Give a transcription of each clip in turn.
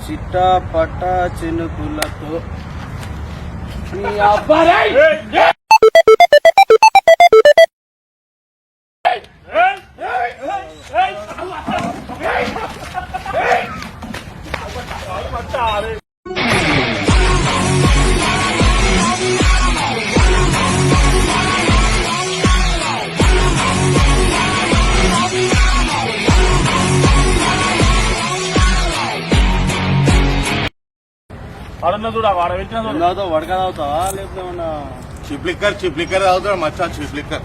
చిట్టా పట్టా చినుకులతో నీ అబ్బాయి వడక తాగుతావా లేకపోతే ఏమన్నా చిప్లిక్కర్ తాగుతాడు మచ్చా చిప్లిక్కర్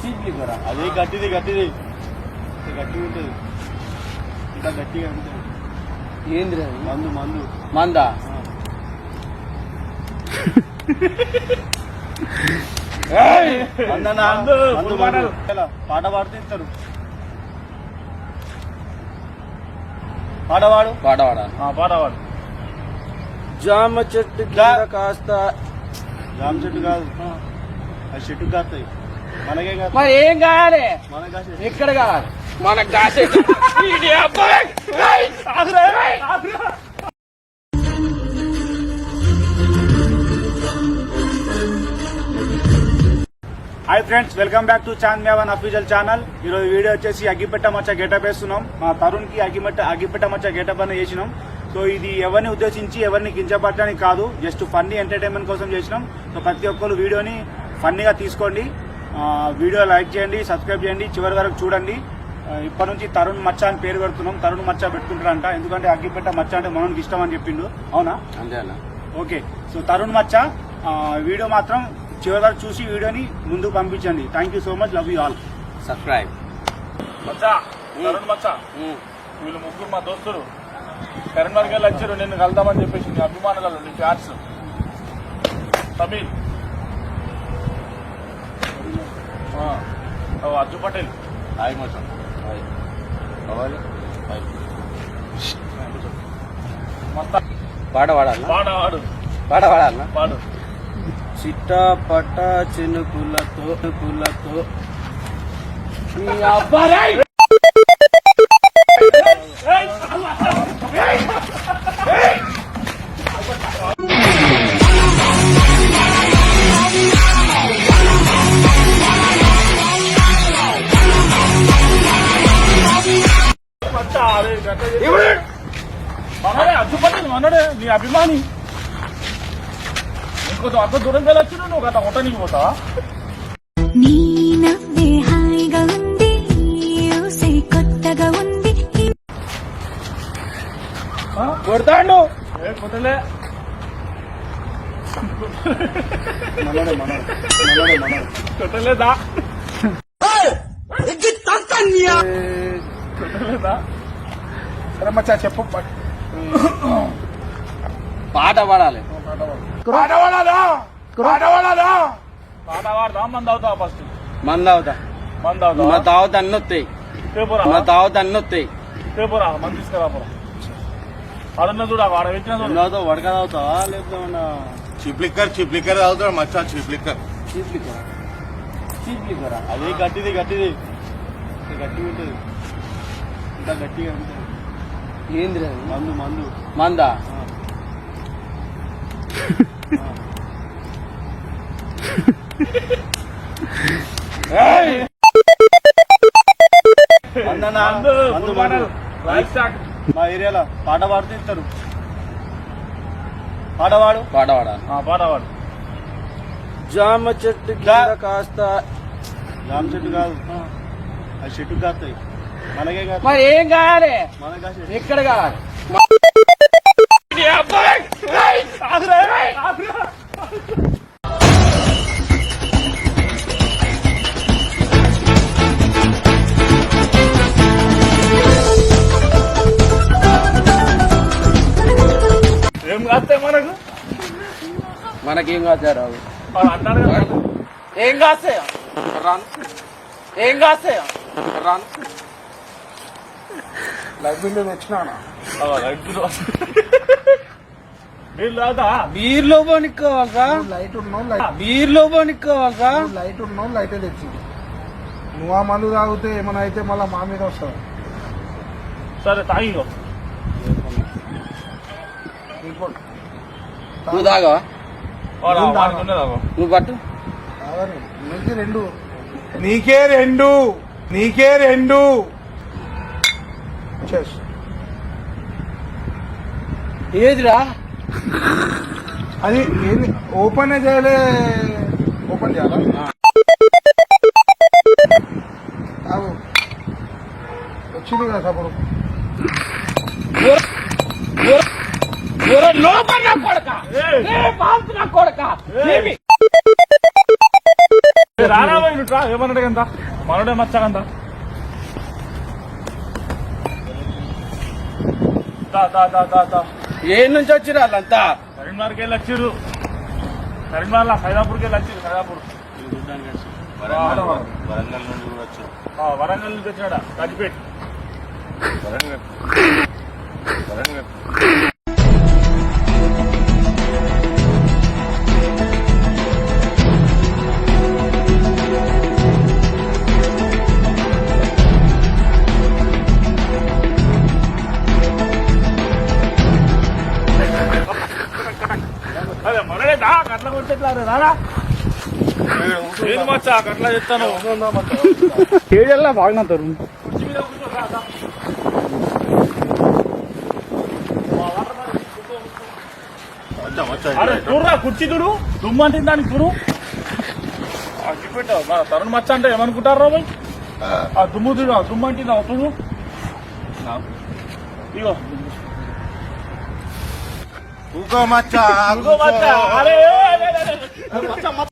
చీప్లిక్కరా అదే గట్టిది గట్టిగా ఉంటుంది ఇంకా గట్టిగా ఉంటుంది ఏంది మందు మందు మందా పాట పాడుతూ ఇస్తారు పాటవాడు జామ చెట్టు కాస్త జామ చెట్టు కాదు అది చెట్టు కాస్తాయి మనకేం కాదు మరి ఏం కావాలి మనకు ఎక్కడ కావాలి మనకు కాసే hi friends, welcome back to చాంద్ మేవన్ అఫీషియల్ ఛానల్. ఈరోజు వీడియో వచ్చేసి అగ్గిపెట్ట మచ్చ గెటప్ వేస్తున్నాం. మా తరుణ్ కి అగ్గిపెట్ట మచ్చ గెటప్ అని చేసినాం. సో ఇది ఎవరిని ఉద్దేశించి ఎవరిని కించపరచడానికి కాదు, జస్ట్ ఫన్నీ ఎంటర్టైన్మెంట్ కోసం చేసినాం. సో ప్రతి ఒక్కరు వీడియోని ఫన్నీగా తీసుకోండి. వీడియో లైక్ చేయండి, సబ్స్క్రైబ్ చేయండి, చివరి వరకు చూడండి. ఇప్పటి నుంచి తరుణ్ మచ్చ అని పేరు పెడుతున్నాం. తరుణ్ మచ్చ పెట్టుకుంటారంట, ఎందుకంటే అగ్గిపెట్ట మచ్చ అంటే మనకి ఇష్టం అని చెప్పిండు. అవునా? అంతే అన్న. ఓకే, సో తరుణ్ మచ్చ వీడియో మాత్రం చివరి వరకు చూసి వీడియోని ముందుకు పంపించండి. Thank you so much, love you all. Subscribe. వీళ్ళు ముగ్గురు మా దోస్తులు కరీంనగర్ వెళ్ళి వచ్చారు. నిన్ను కలుద్దామని చెప్పేసి నీ అభిమానులు, నీ ఫ్యాన్స్. తమిళ్ అర్జు పటేల్. హాయ్ మచ్చా. పాట పాడాలి. పాడు. చిట్టా పట్టా చినుకులతో నీ అబ్బాయి అర్జు పటేల్ మనడే, నీ అభిమాని. ఇంకొంచెం అంత దూరం వెళ్ళొచ్చు, నువ్వు గత కొట్టనికి పోతావా? కొడతాడు. కొట్టలే కొట్టలేదా? కొట్టలేదా? సరే మచ్చా చెప్పు. పాట పాడాలి. పాట పాడదా? మంది అవుతావా? ఫస్ట్ మంది అవుతా. మా తావత అన్ని వస్తాయి. రేపురా మంది తీసుకురాపురా. అడున్న చూడ వాడ పెట్టిన వడక తాగుతావా లేకపోతే ఏమన్నా చిప్లిక్కర్ తాగుతాడు మచ్చా చిప్లిక్కర్ అదే గట్టిది గట్టిగా ఉంటుంది ఇంకా గట్టిగా ఉంటుంది. ఏంది మందు మందా మా ఏరియాలో పాట పాడుతూ ఇస్తారు. పాటవాడు. జామ చెట్టు కాస్త జామ చెట్టు కాదు అది చెట్టు కాస్తాయి మనకేం కాదు మరి ఏం కావాలి మనకు ఎక్కడ కావాలి. ఏం కాస్తాయి మనకేం కాస్తాయి? అన్నాడు ఏం కాస్తాయో లైట్ బిల్లు తెచ్చినా బీర్లో పోనిక్కోవాలరా? లైట్ ఉన్నావు లైటే తెచ్చింది. నువ్వు ఆ మందు తాగితే ఏమైనా అయితే మళ్ళీ మా మీద వస్తావు. సరే తాగి నువ్వు తాగవా? వాడికి ఉన్నదా నువ్వు పట్టు. నీకే రెండు చెస్. ఏదిరా? అది ఏంది? ఓపెన్ చేయలే. ఓపెన్ చేయాలా? ఆగు. వచ్చింది కదా సపోర్ట్. లోపల నా కొడక, పాల్తు నా కొడక. రానా రా ఏమన్నాడు కంత మనోడే మచ్చకంత ఏ నుంచి వచ్చిరా వాళ్ళంతా? కరీంనగర్కి వెళ్ళి వచ్చిర్రు. కరీంనగర్ సైదాపూర్కి వెళ్ళి వచ్చిర్రు. సైదాపూర్ వరంగల్ నుండి కూడా వచ్చాం. వరంగల్ నుంచి వచ్చినాడా కాజిపేట. వరంగల్ అదే మనడే దా కట్ల కొట్టేట్లా రారా నేను మచ్చా కట్లా చెప్తాను. ఏడెల్లా బాగున్నారు. అరే చూడరా కుర్చీ చూడు దుమ్ము అంటే దానికి చూడు. అగ్గిపెట్టావు మన తరుణ్ మచ్చ అంటే ఏమనుకుంటారు రా భయ్? ఆ దుమ్ము చూడు ఆ దుమ్ము అంటే చూడు ఇగో ఊకో మచ్చా ఇగో మచ్చ. అరే అరే, అరే, అరే. మచ్చ, మచ్చ.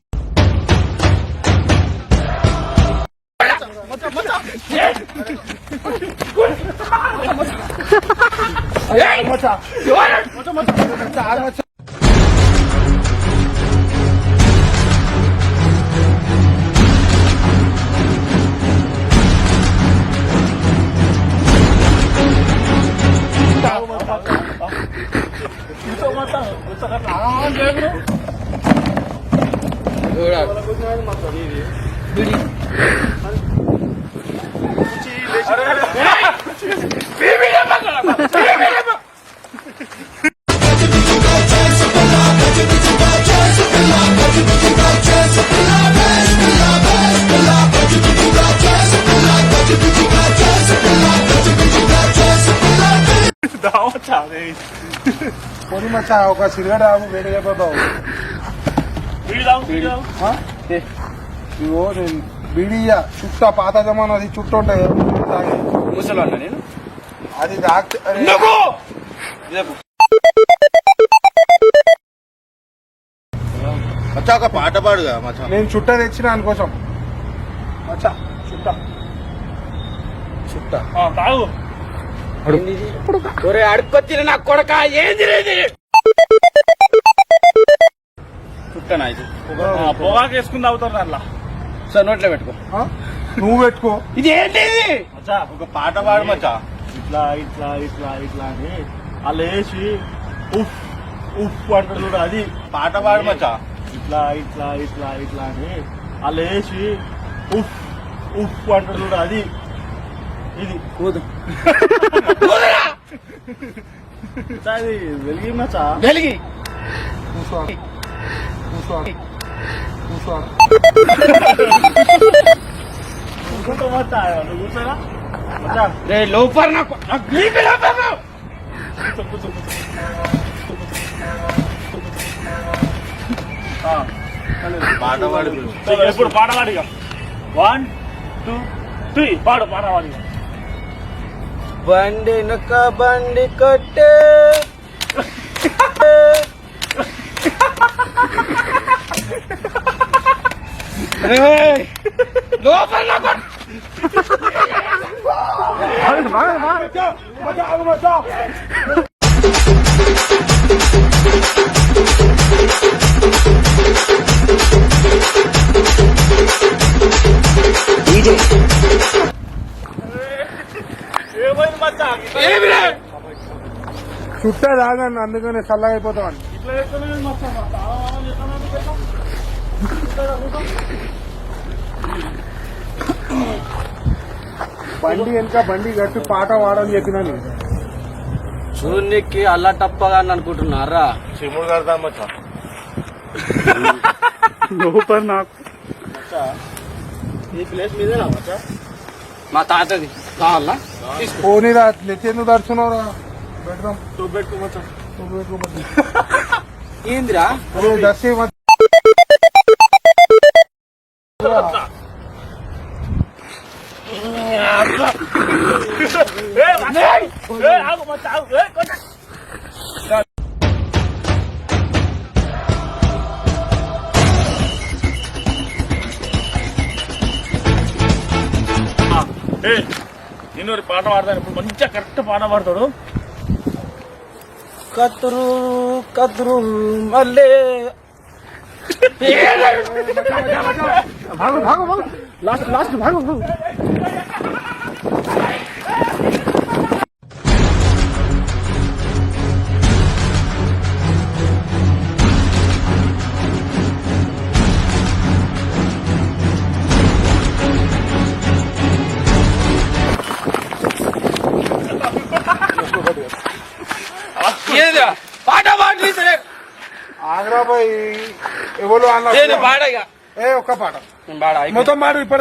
కొని మచ్చా ఒక సిగరెట్ ఆగు, వేడి అయిపోతావు. ఇగో నేను బీడియా చుట్ట పాత జమానది చుట్టూ ఉంటాయి తాగి. ముసలాన్న నేను. అది తాగితే మచ్చా ఒక పాట పాడుగా మచ్చా. నేను చుట్ట తెచ్చిన అందుకోసం. మచ్చా చుట్ట చుట్ట తాగు ఒరే అడుకొచ్చిన నా కొడక ఏంది ఇది? చుట్టనా ఇది? పొగాకు వేసుకుని తాగుతారు దాంట్లో. సార్ నోట్లో పెట్టుకో. నువ్వు పెట్టుకో. ఇది ఏంటి ఇది? మచ్చా ఒక పాట పాడు మచ్చా. ఇట్లా ఇట్లా ఇట్లా ఇట్లా అని వాళ్ళు వేసి ఉఫ్ ఉఫ్ అంటారు చూడు అది పాట పాడు మచ్చా. ఇట్లా ఇట్లా ఇట్లా ఇట్లా అని వాళ్ళు వేసి ఉఫ్ ఉఫ్ అంటారు చూడు అది ఇది కూదు. అది వెలిగి మచ్చా వెలిగి కూర్చో కూర్చో కూర్చో. కూర్చో మచ్చా నువ్వు కూర్చోరా మచ్చా రే లోపల నా కూర్చో కూర్చో పాట పాడు. ఎప్పుడు పాట పాడిగా 1 2 3 పాడు పాట పాడిగా. బండి నొక్క బండి కొట్టే లోపల నా కొట్టు. ఏమైంది మచ్చా ఏమిరా? చుట్ట తాగండి అందుకనే చల్లగా అయిపోతామని. ఇట్లా చేస్తున్నావు మచ్చా చాలా చేస్తున్నావు. బండి వెనక బండి కట్టి పాట పాడని చెప్పినా నేను. చూనికి అల్లా టప్పగా అనుకుంటున్నారా? శివుడు కడతాం మచ్చా. సూపర్ నాకు ఈ ప్లేస్ మీదేనా మచ్చా? మా తాతది కావాలా? పోనీరా ఎందుకు దర్శనరా పెడదాం చూపెట్టు మచ్చా. ఏందిరా? దర్శి ఆగు మచ్చా, ఆగు. కొట్ట. నేను ఒక పాట పాడతాను ఇప్పుడు, మంచిగా కరెక్ట్ పాట పాడతాడు. కతురు కతురు మళ్ళీ లాస్ట్ లాస్ట్ భాగం ఏందిరా? పాట పాడి ఆగ్రాబాయ్ ఎవరు అన్న పాడగా ఒక్క పాట పాడ మొత్తం పాడు ఇప్పుడు